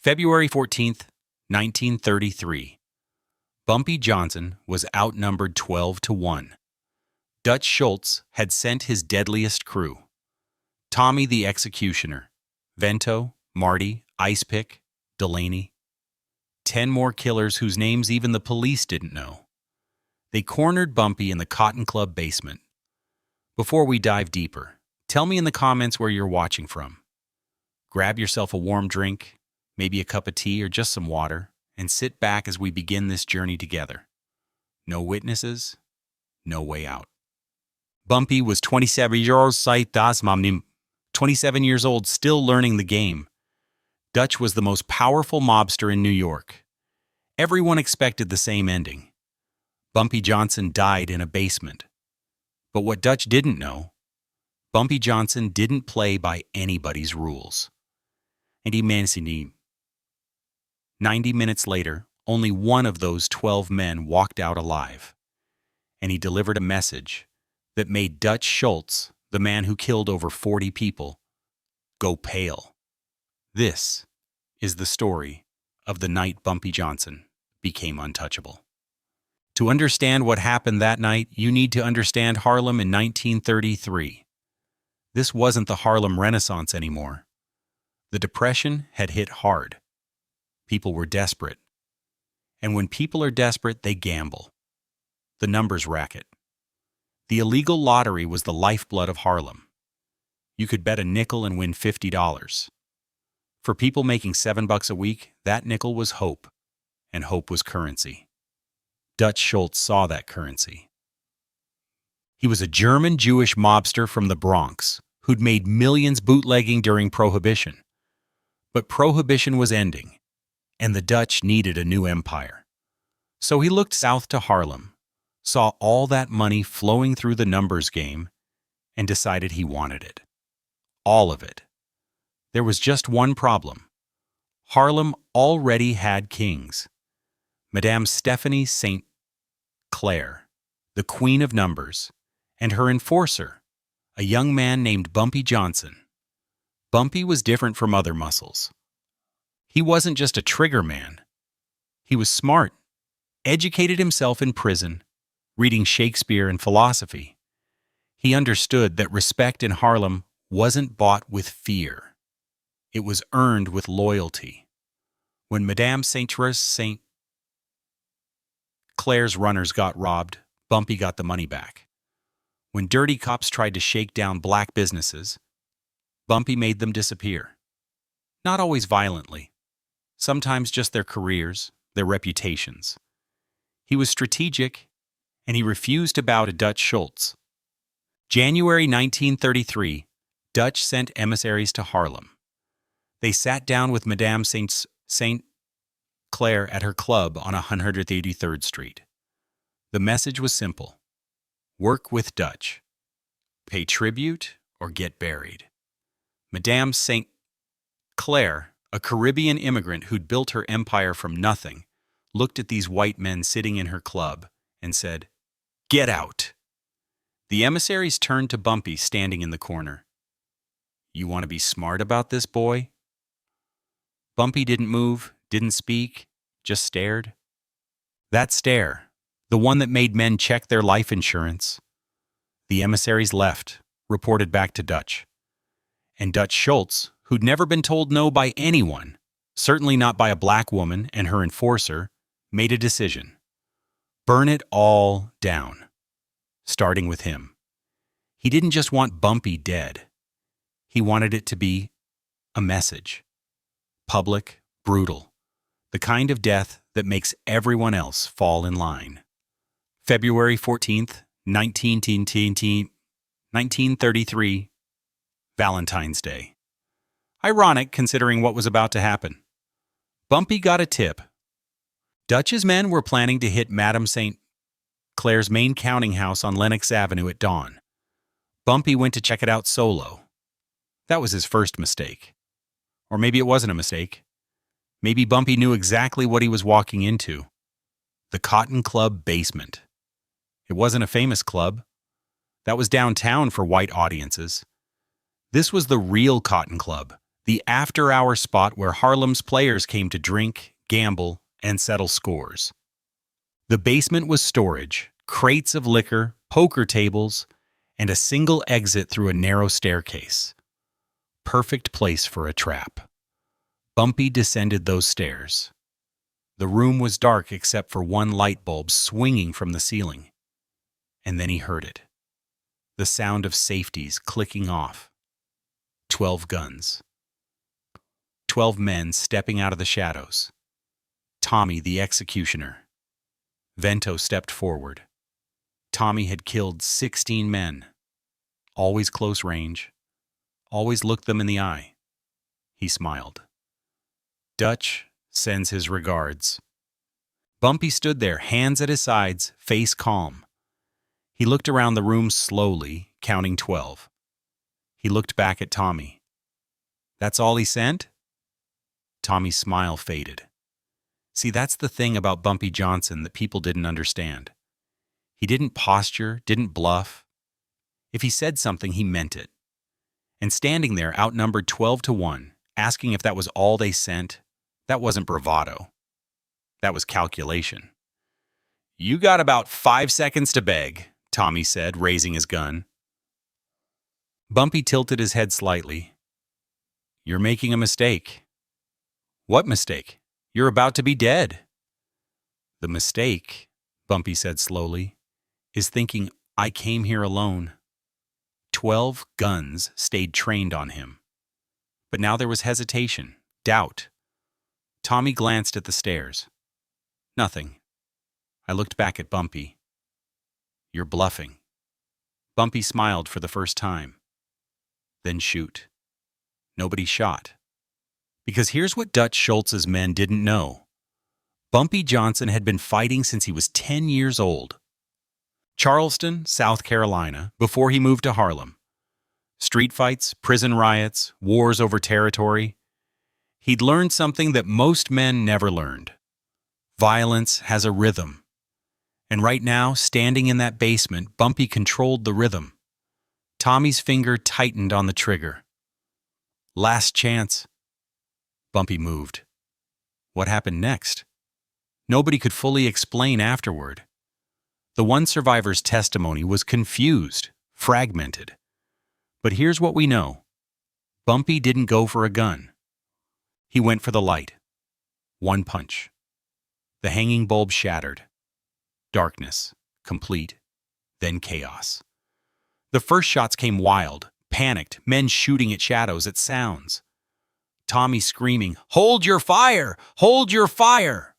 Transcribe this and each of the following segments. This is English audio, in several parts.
February 14th, 1933. Bumpy Johnson was outnumbered 12-1. Dutch Schultz had sent his deadliest crew. Tommy the Executioner, Vento, Marty, Icepick, Delaney. 10 more killers whose names even the police didn't know. They cornered Bumpy in the Cotton Club basement. Before we dive deeper, tell me in the comments where you're watching from. Grab yourself a warm drink, maybe a cup of tea or just some water, and sit back as we begin this journey together. No witnesses, no way out. Bumpy was 27 years old, still learning the game. Dutch was the most powerful mobster in New York. Everyone expected the same ending. Bumpy Johnson died in a basement. But what Dutch didn't know, Bumpy Johnson didn't play by anybody's rules. And he managed to 90 minutes later, only one of those 12 men walked out alive. And he delivered a message that made Dutch Schultz, the man who killed over 40 people, go pale. This is the story of the night Bumpy Johnson became untouchable. To understand what happened that night, you need to understand Harlem in 1933. This wasn't the Harlem Renaissance anymore. The Depression had hit hard. People were desperate. And when people are desperate, they gamble. The numbers racket. The illegal lottery was the lifeblood of Harlem. You could bet a nickel and win $50. For people making $7 a week, that nickel was hope, and hope was currency. Dutch Schultz saw that currency. He was a German-Jewish mobster from the Bronx who'd made millions bootlegging during Prohibition. But Prohibition was ending, and the Dutch needed a new empire. So he looked south to Harlem, saw all that money flowing through the numbers game, and decided he wanted it. All of it. There was just one problem. Harlem already had kings. Madame Stephanie St. Clair, the queen of numbers, and her enforcer, a young man named Bumpy Johnson. Bumpy was different from other muscles. He wasn't just a trigger man. He was smart, educated himself in prison, reading Shakespeare and philosophy. He understood that respect in Harlem wasn't bought with fear. It was earned with loyalty. When Madame St. Clair's runners got robbed, Bumpy got the money back. When dirty cops tried to shake down black businesses, Bumpy made them disappear. Not always violently. Sometimes just their careers, their reputations. He was strategic, and he refused to bow to Dutch Schultz. January 1933, Dutch sent emissaries to Harlem. They sat down with Madame St. Clair at her club on 183rd Street. The message was simple. Work with Dutch. Pay tribute or get buried. Madame St. Clair, a Caribbean immigrant who'd built her empire from nothing, looked at these white men sitting in her club and said, "Get out." The emissaries turned to Bumpy standing in the corner. "You want to be smart about this, boy?" Bumpy didn't move, didn't speak, just stared. That stare, the one that made men check their life insurance. The emissaries left, reported back to Dutch. And Dutch Schultz, who'd never been told no by anyone, certainly not by a black woman and her enforcer, made a decision. Burn it all down, starting with him. He didn't just want Bumpy dead. He wanted it to be a message. Public, brutal. The kind of death that makes everyone else fall in line. February 14th, 1933, Valentine's Day. Ironic considering what was about to happen. Bumpy got a tip. Dutch's men were planning to hit Madame St. Clair's main counting house on Lenox Avenue at dawn. Bumpy went to check it out solo. That was his first mistake. Or maybe it wasn't a mistake. Maybe Bumpy knew exactly what he was walking into. The Cotton Club basement. It wasn't a famous club. That was downtown for white audiences. This was the real Cotton Club, the after-hour spot where Harlem's players came to drink, gamble, and settle scores. The basement was storage, crates of liquor, poker tables, and a single exit through a narrow staircase. Perfect place for a trap. Bumpy descended those stairs. The room was dark except for one light bulb swinging from the ceiling. And then he heard it. The sound of safeties clicking off. 12 guns. 12 men stepping out of the shadows. Tommy, the executioner. Vento stepped forward. Tommy had killed 16 men. Always close range. Always looked them in the eye. He smiled. Dutch sends his regards. Bumpy stood there, hands at his sides, face calm. He looked around the room slowly, counting 12. He looked back at Tommy. That's all he sent? Tommy's smile faded. See, that's the thing about Bumpy Johnson that people didn't understand. He didn't posture, didn't bluff. If he said something, he meant it. And standing there, outnumbered 12-1, asking if that was all they sent, that wasn't bravado. That was calculation. You got about 5 seconds to beg, Tommy said, raising his gun. Bumpy tilted his head slightly. You're making a mistake. What mistake? You're about to be dead. The mistake, Bumpy said slowly, is thinking I came here alone. 12 guns stayed trained on him. But now there was hesitation, doubt. Tommy glanced at the stairs. Nothing. I looked back at Bumpy. You're bluffing. Bumpy smiled for the first time. Then shoot. Nobody shot. Because here's what Dutch Schultz's men didn't know. Bumpy Johnson had been fighting since he was 10 years old. Charleston, South Carolina, before he moved to Harlem. Street fights, prison riots, wars over territory. He'd learned something that most men never learned. Violence has a rhythm. And right now, standing in that basement, Bumpy controlled the rhythm. Tommy's finger tightened on the trigger. Last chance. Bumpy moved. What happened next? Nobody could fully explain afterward. The one survivor's testimony was confused, fragmented. But here's what we know. Bumpy didn't go for a gun. He went for the light. One punch. The hanging bulb shattered. Darkness, complete, then chaos. The first shots came wild, panicked, men shooting at shadows, at sounds. Tommy screaming, "Hold your fire! Hold your fire!"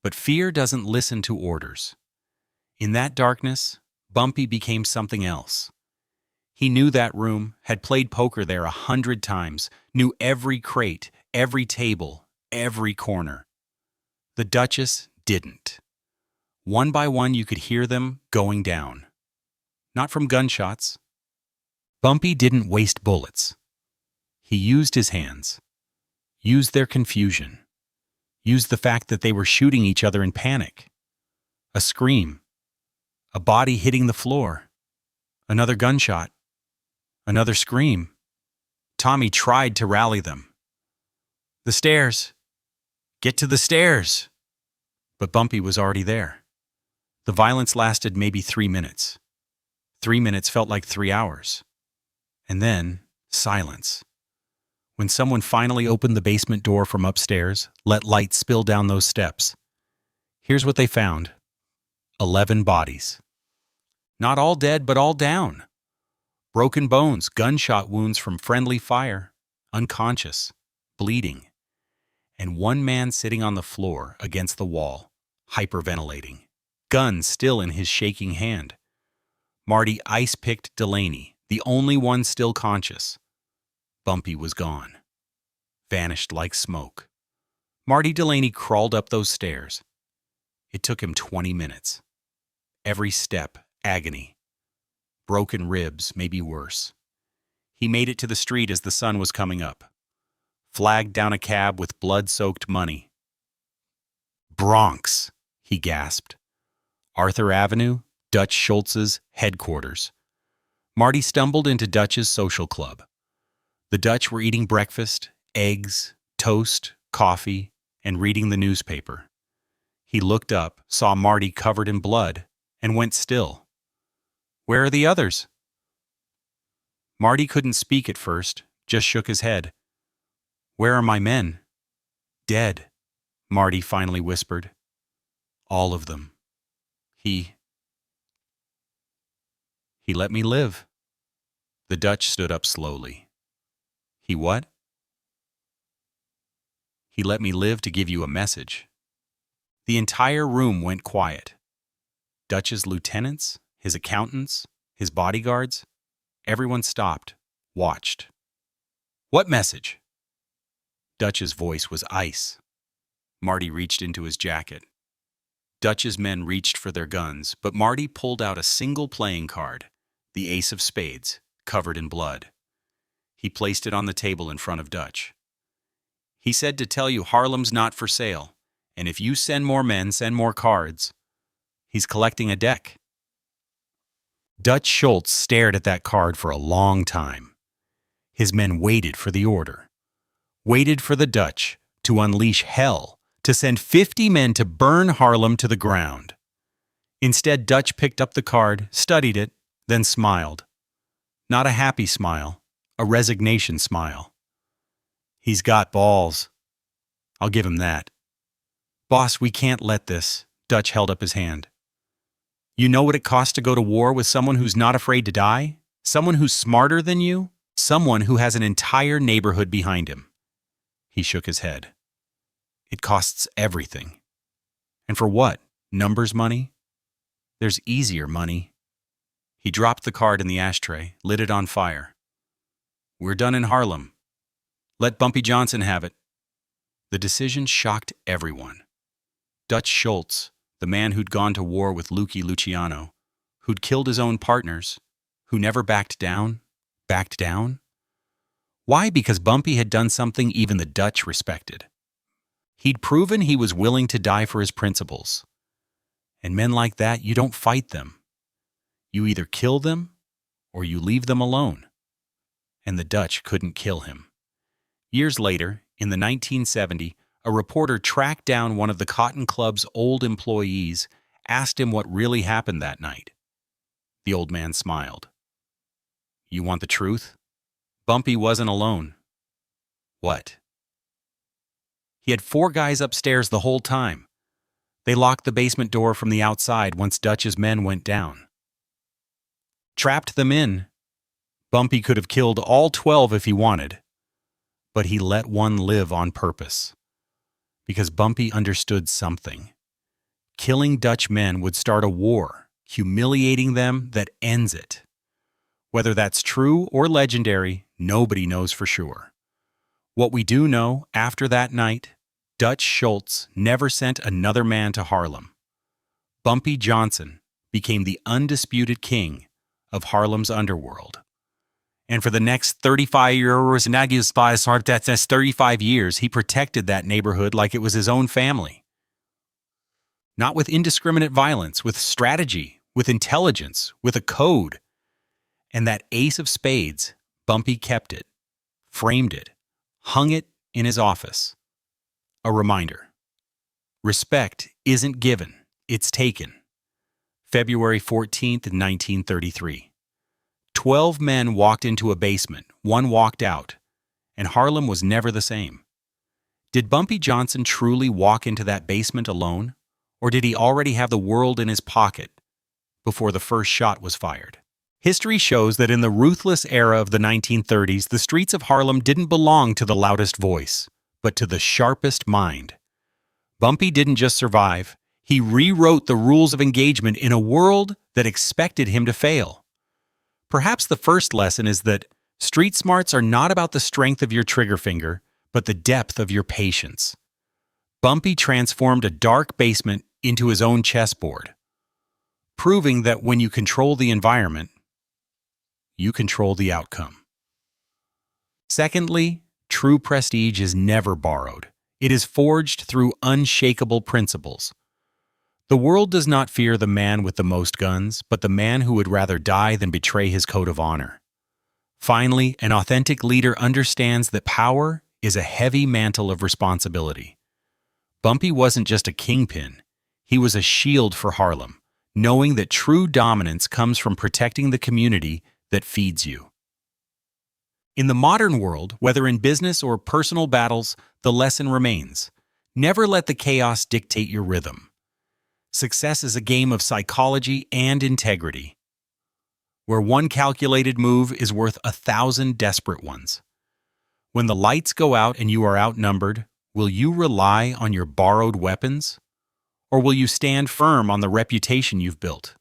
But fear doesn't listen to orders. In that darkness, Bumpy became something else. He knew that room, had played poker there 100 times, knew every crate, every table, every corner. The Duchess didn't. One by one you could hear them going down. Not from gunshots. Bumpy didn't waste bullets. He used his hands. Used their confusion. Used the fact that they were shooting each other in panic. A scream. A body hitting the floor. Another gunshot. Another scream. Tommy tried to rally them. The stairs. Get to the stairs. But Bumpy was already there. The violence lasted maybe 3 minutes. 3 minutes felt like 3 hours. And then, silence. When someone finally opened the basement door from upstairs, let light spill down those steps. Here's what they found. 11 bodies. Not all dead, but all down. Broken bones, gunshot wounds from friendly fire, unconscious, bleeding. And one man sitting on the floor against the wall, hyperventilating. Gun still in his shaking hand. Marty ice-picked Delaney, the only one still conscious. Bumpy was gone. Vanished like smoke. Marty Delaney crawled up those stairs. It took him 20 minutes. Every step, agony. Broken ribs, maybe worse. He made it to the street as the sun was coming up. Flagged down a cab with blood-soaked money. Bronx, he gasped. Arthur Avenue, Dutch Schultz's headquarters. Marty stumbled into Dutch's social club. The Dutch were eating breakfast, eggs, toast, coffee, and reading the newspaper. He looked up, saw Marty covered in blood, and went still. "Where are the others?" Marty couldn't speak at first, just shook his head. "Where are my men?" "Dead," Marty finally whispered. "All of them. He let me live." The Dutch stood up slowly. "He what?" "He let me live to give you a message." The entire room went quiet. Dutch's lieutenants, his accountants, his bodyguards, everyone stopped, watched. "What message?" Dutch's voice was ice. Marty reached into his jacket. Dutch's men reached for their guns, but Marty pulled out a single playing card, the Ace of Spades, covered in blood. He placed it on the table in front of Dutch. "He said to tell you Harlem's not for sale, and if you send more men, send more cards. He's collecting a deck." Dutch Schultz stared at that card for a long time. His men waited for the order, waited for the Dutch to unleash hell, to send 50 men to burn Harlem to the ground. Instead, Dutch picked up the card, studied it, then smiled. Not a happy smile, a resignation smile. "He's got balls. I'll give him that." "Boss, we can't let this." Dutch held up his hand. "You know what it costs to go to war with someone who's not afraid to die? Someone who's smarter than you? Someone who has an entire neighborhood behind him." He shook his head. "It costs everything." "And for what? Numbers money?" "There's easier money." He dropped the card in the ashtray, lit it on fire. "We're done in Harlem. Let Bumpy Johnson have it." The decision shocked everyone. Dutch Schultz, the man who'd gone to war with Luciano, who'd killed his own partners, who never backed down. Backed down? Why? Because Bumpy had done something even the Dutch respected. He'd proven he was willing to die for his principles. And men like that, you don't fight them. You either kill them or you leave them alone. And the Dutch couldn't kill him. Years later, in the 1970s, a reporter tracked down one of the Cotton Club's old employees, asked him what really happened that night. The old man smiled. "You want the truth? Bumpy wasn't alone." "What?" "He had 4 guys upstairs the whole time. They locked the basement door from the outside once Dutch's men went down. Trapped them in. Bumpy could have killed all 12 if he wanted. But he let one live on purpose. Because Bumpy understood something. Killing Dutch men would start a war, humiliating them, that ends it. Whether that's true or legendary, nobody knows for sure. What we do know, after that night, Dutch Schultz never sent another man to Harlem. Bumpy Johnson became the undisputed king of Harlem's underworld. And for the next 35 years, he protected that neighborhood like it was his own family. Not with indiscriminate violence, with strategy, with intelligence, with a code. And that Ace of Spades, Bumpy kept it, framed it, hung it in his office. A reminder. Respect isn't given, it's taken. February 14th, 1933. 12 men walked into a basement, 1 walked out, and Harlem was never the same. Did Bumpy Johnson truly walk into that basement alone, or did he already have the world in his pocket before the first shot was fired? History shows that in the ruthless era of the 1930s, the streets of Harlem didn't belong to the loudest voice, but to the sharpest mind. Bumpy didn't just survive, he rewrote the rules of engagement in a world that expected him to fail. Perhaps the first lesson is that street smarts are not about the strength of your trigger finger, but the depth of your patience. Bumpy transformed a dark basement into his own chessboard, proving that when you control the environment, you control the outcome. Secondly, true prestige is never borrowed. It is forged through unshakable principles. The world does not fear the man with the most guns, but the man who would rather die than betray his code of honor. Finally, an authentic leader understands that power is a heavy mantle of responsibility. Bumpy wasn't just a kingpin, he was a shield for Harlem, knowing that true dominance comes from protecting the community that feeds you. In the modern world, whether in business or personal battles, the lesson remains. Never let the chaos dictate your rhythm. Success is a game of psychology and integrity, where one calculated move is worth 1,000 desperate ones. When the lights go out and you are outnumbered, will you rely on your borrowed weapons? Or will you stand firm on the reputation you've built?